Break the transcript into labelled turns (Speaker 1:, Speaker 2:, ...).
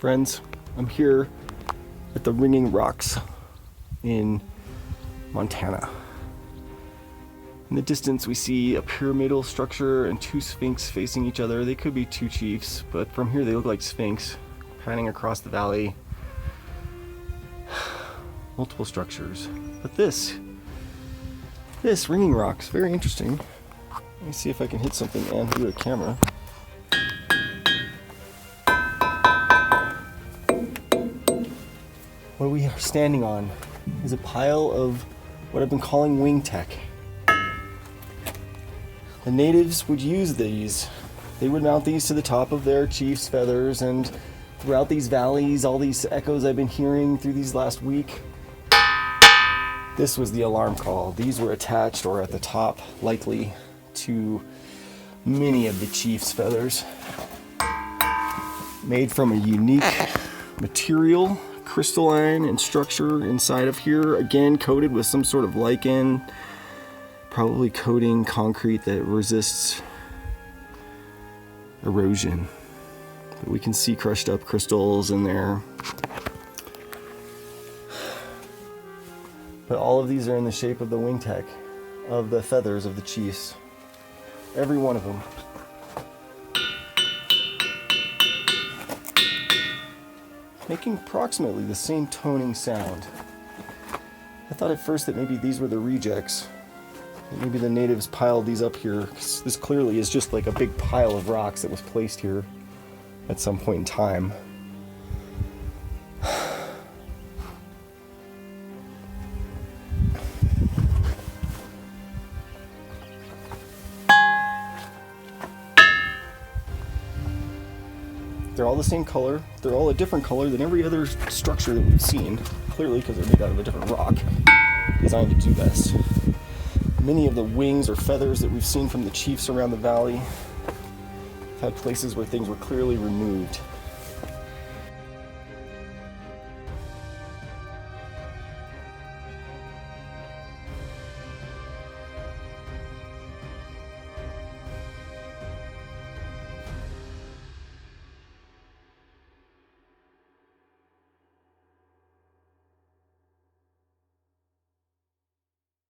Speaker 1: Friends, I'm here at the Ringing Rocks in Montana. In the distance we see a pyramidal structure and two Sphinx facing each other. They could be two chiefs, but from here they look like Sphinx panning across the valley. Multiple structures. But this Ringing Rocks, very interesting. Let me see if I can hit something and do a camera. What we are standing on is a pile of what I've been calling wing tech. The natives would use these. They would mount these to the top of their chief's feathers, and throughout these valleys, all these echoes I've been hearing through these last week, this was the alarm call. These were attached or at the top, likely, to many of the chief's feathers. Made from a unique material, crystalline in structure inside of here, again coated with some sort of lichen, probably coating concrete that resists erosion. But we can see crushed up crystals in there. But all of these are in the shape of the wing tech, of the feathers of the chiefs. Every one of them. Making approximately the same toning sound. I thought at first that maybe these were the rejects. That maybe the natives piled these up here. This clearly is just like a big pile of rocks that was placed here at some point in time. They're all the same color. They're all a different color than every other structure that we've seen. Clearly, because they're made out of a different rock, designed to do this. Many of the wings or feathers that we've seen from the chiefs around the valley have had places where things were clearly removed.